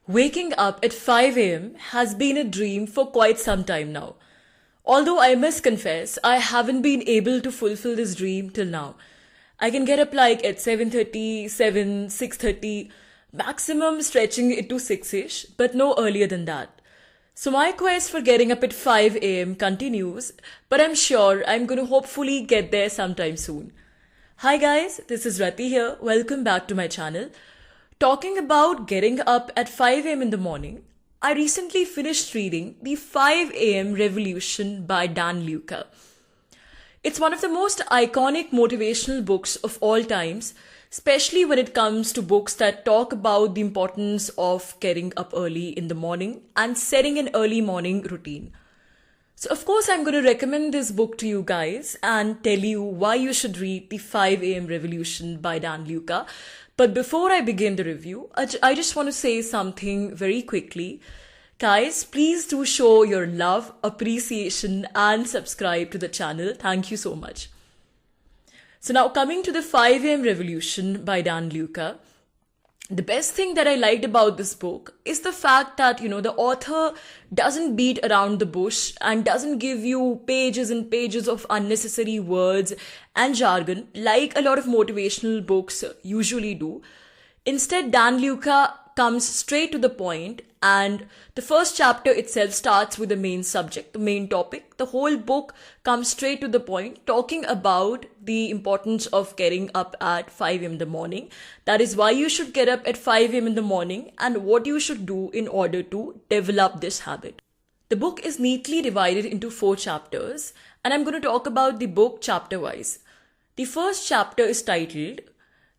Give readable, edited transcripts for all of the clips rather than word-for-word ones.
Waking up at 5 a.m. has been a dream for quite some time now. Although I must confess, I haven't been able to fulfill this dream till now. I can get up like at 7:30, 7, 6:30, maximum stretching it to 6ish, but no earlier than that. So my quest for getting up at 5 a.m. continues, but I'm sure I'm going to hopefully get there sometime soon. Hi guys, this is Rati here. Welcome back to my channel. Talking about getting up at 5 a.m. in the morning, I recently finished reading The 5 a.m. Revolution by Dan Luca. It's one of the most iconic motivational books of all times, especially when it comes to books that talk about the importance of getting up early in the morning and setting an early morning routine. So, of course, I'm going to recommend this book to you guys and tell you why you should read The 5 a.m. Revolution by Dan Luca. But before I begin the review, I just want to say something very quickly. Guys, please do show your love, appreciation, and subscribe to the channel. Thank you so much. So now coming to The 5 a.m. Revolution by Dan Luca. The best thing that I liked about this book is the fact that, the author doesn't beat around the bush and doesn't give you pages and pages of unnecessary words and jargon like a lot of motivational books usually do. Instead, Dan Luca comes straight to the point, and the first chapter itself starts with the main subject, the main topic. The whole book comes straight to the point, talking about the importance of getting up at 5 a.m. in the morning. That is why you should get up at 5 a.m. in the morning and what you should do in order to develop this habit. The book is neatly divided into 4 chapters, and I'm going to talk about the book chapter wise. The first chapter is titled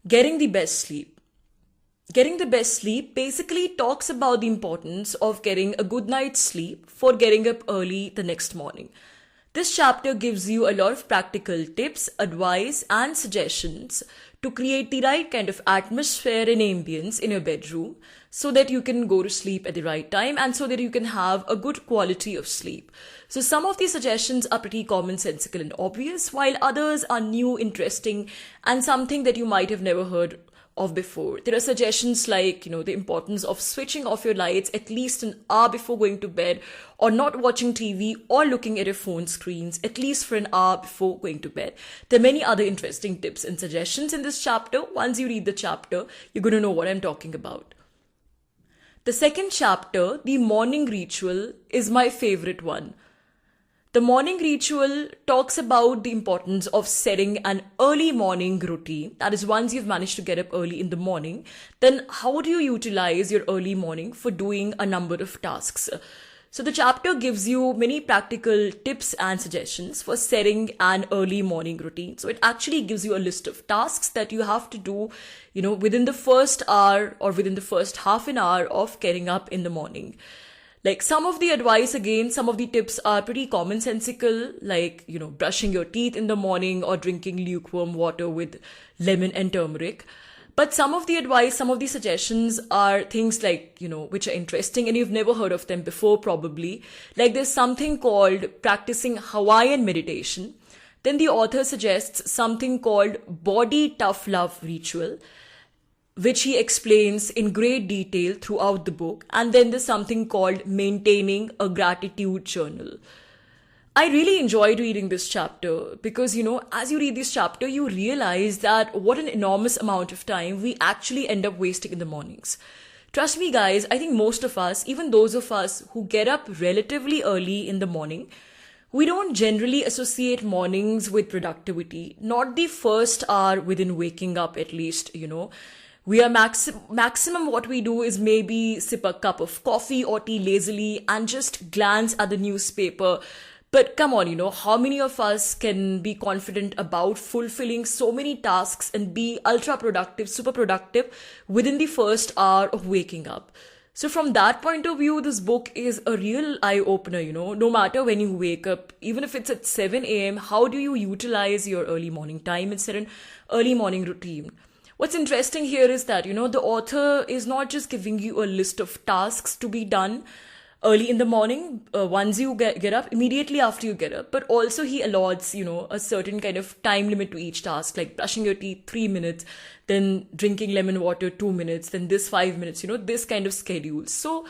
Getting the Best Sleep. Getting the best sleep basically talks about the importance of getting a good night's sleep for getting up early the next morning. This chapter gives you a lot of practical tips, advice, and suggestions to create the right kind of atmosphere and ambience in your bedroom so that you can go to sleep at the right time and so that you can have a good quality of sleep. So some of these suggestions are pretty commonsensical and obvious, while others are new, interesting, and something that you might have never heard of before. There are suggestions like, the importance of switching off your lights at least an hour before going to bed, or not watching TV or looking at your phone screens at least for an hour before going to bed. There are many other interesting tips and suggestions in this chapter. Once you read the chapter, you're going to know what I'm talking about. The second chapter, The Morning Ritual, is my favorite one. The morning ritual talks about the importance of setting an early morning routine. That is, once you've managed to get up early in the morning, then how do you utilize your early morning for doing a number of tasks? So the chapter gives you many practical tips and suggestions for setting an early morning routine. So it actually gives you a list of tasks that you have to do, within the first hour or within the first half an hour of getting up in the morning. Like some of the advice, again, some of the tips are pretty commonsensical, like, brushing your teeth in the morning or drinking lukewarm water with lemon and turmeric. But some of the advice, some of the suggestions are things like, which are interesting and you've never heard of them before probably. Like there's something called practicing Hawaiian meditation. Then the author suggests something called body tough love ritual, which he explains in great detail throughout the book. And then there's something called maintaining a gratitude journal. I really enjoyed reading this chapter because, as you read this chapter, you realize that what an enormous amount of time we actually end up wasting in the mornings. Trust me, guys, I think most of us, even those of us who get up relatively early in the morning, we don't generally associate mornings with productivity, not the first hour within waking up at least, We are maximum what we do is maybe sip a cup of coffee or tea lazily and just glance at the newspaper. But come on, how many of us can be confident about fulfilling so many tasks and be ultra productive, super productive within the first hour of waking up? So from that point of view, this book is a real eye-opener, no matter when you wake up, even if it's at 7 a.m., how do you utilize your early morning time and set an early morning routine? What's interesting here is that, the author is not just giving you a list of tasks to be done, early in the morning, once you get up, immediately after you get up. But also he allots, a certain kind of time limit to each task, like brushing your teeth 3 minutes, then drinking lemon water 2 minutes, then this 5 minutes, this kind of schedule. So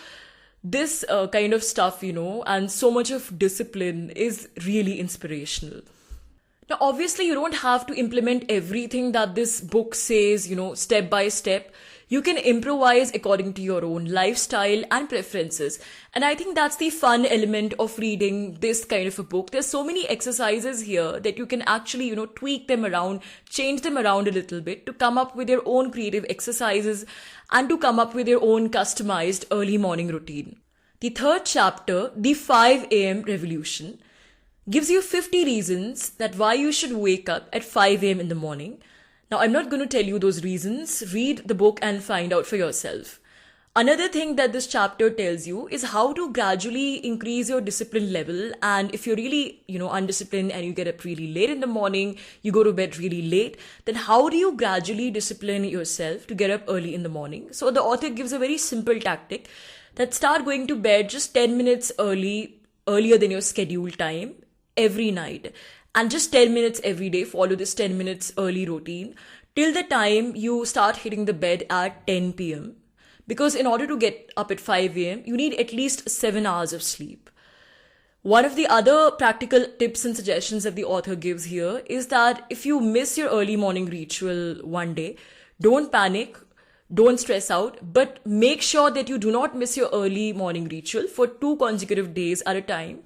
this kind of stuff, and so much of discipline is really inspirational. Now, obviously, you don't have to implement everything that this book says, step by step. You can improvise according to your own lifestyle and preferences. And I think that's the fun element of reading this kind of a book. There's so many exercises here that you can actually, tweak them around, change them around a little bit to come up with your own creative exercises and to come up with your own customized early morning routine. The third chapter, the 5 a.m. revolution, gives you 50 reasons that why you should wake up at 5 a.m. in the morning. Now, I'm not going to tell you those reasons. Read the book and find out for yourself. Another thing that this chapter tells you is how to gradually increase your discipline level. And if you're really, undisciplined and you get up really late in the morning, you go to bed really late, then how do you gradually discipline yourself to get up early in the morning? So the author gives a very simple tactic that start going to bed just 10 minutes earlier than your scheduled time every night, and just 10 minutes every day. Follow this 10 minutes early routine till the time you start hitting the bed at 10 p.m. Because in order to get up at 5 a.m., you need at least 7 hours of sleep. One of the other practical tips and suggestions that the author gives here is that if you miss your early morning ritual one day, don't panic, don't stress out, but make sure that you do not miss your early morning ritual for 2 consecutive days at a time.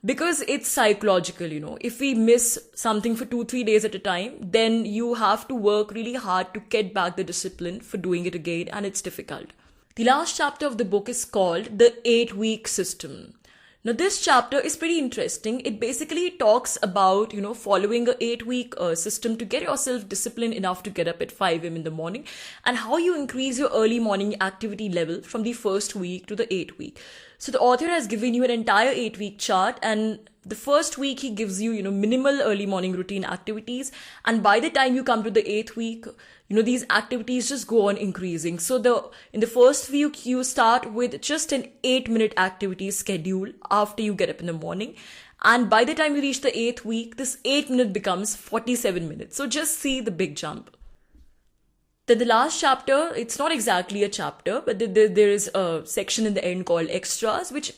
Because it's psychological, if we miss something for 2-3 days at a time, then you have to work really hard to get back the discipline for doing it again, and it's difficult. The last chapter of the book is called The 8-Week System. Now, this chapter is pretty interesting. It basically talks about, following a 8-week system to get yourself disciplined enough to get up at 5 a.m. in the morning, and how you increase your early morning activity level from the first week to the 8th week. So the author has given you an entire 8-week chart, and the first week he gives you, minimal early morning routine activities. And by the time you come to the 8th week, these activities just go on increasing. So in the first week, you start with just an 8-minute activity schedule after you get up in the morning. And by the time you reach the 8th week, this 8-minute becomes 47 minutes. So just see the big jump. Then the last chapter, it's not exactly a chapter, but there is a section in the end called Extras, which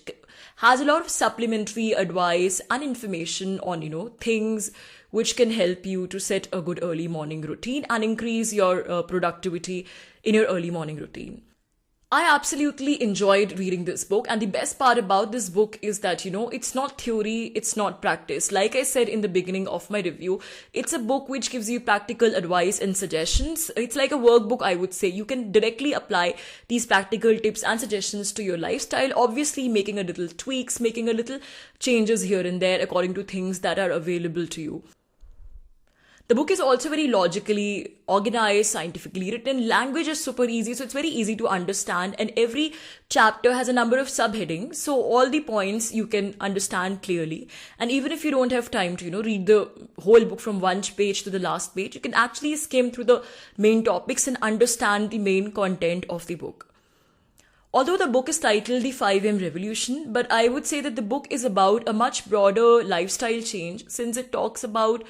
has a lot of supplementary advice and information on, things which can help you to set a good early morning routine and increase your productivity in your early morning routine. I absolutely enjoyed reading this book, and the best part about this book is that, it's not theory, it's not practice. Like I said in the beginning of my review, it's a book which gives you practical advice and suggestions. It's like a workbook, I would say. You can directly apply these practical tips and suggestions to your lifestyle, obviously making a little tweaks, making a little changes here and there according to things that are available to you. The book is also very logically organized, scientifically written. Language is super easy, so it's very easy to understand. And every chapter has a number of subheadings, so all the points you can understand clearly. And even if you don't have time to, read the whole book from one page to the last page, you can actually skim through the main topics and understand the main content of the book. Although the book is titled The 5 a.m. Revolution, but I would say that the book is about a much broader lifestyle change, since it talks about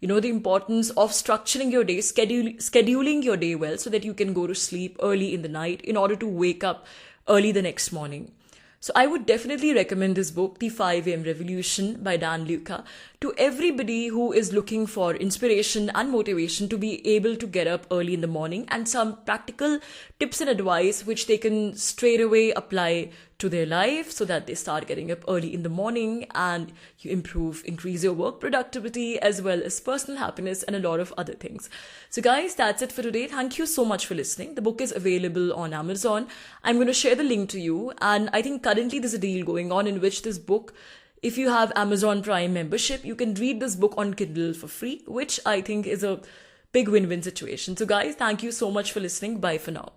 the importance of structuring your day, scheduling your day well so that you can go to sleep early in the night in order to wake up early the next morning. So I would definitely recommend this book, The 5 a.m. Revolution by Dan Luca, to everybody who is looking for inspiration and motivation to be able to get up early in the morning, and some practical tips and advice which they can straight away apply to their life so that they start getting up early in the morning and you increase your work productivity as well as personal happiness and a lot of other things. So guys, that's it for today. Thank you so much for listening. The book is available on Amazon. I'm going to share the link to you, and I think currently there's a deal going on in which this book, if you have Amazon Prime membership, you can read this book on Kindle for free, which I think is a big win-win situation. So guys, thank you so much for listening. Bye for now.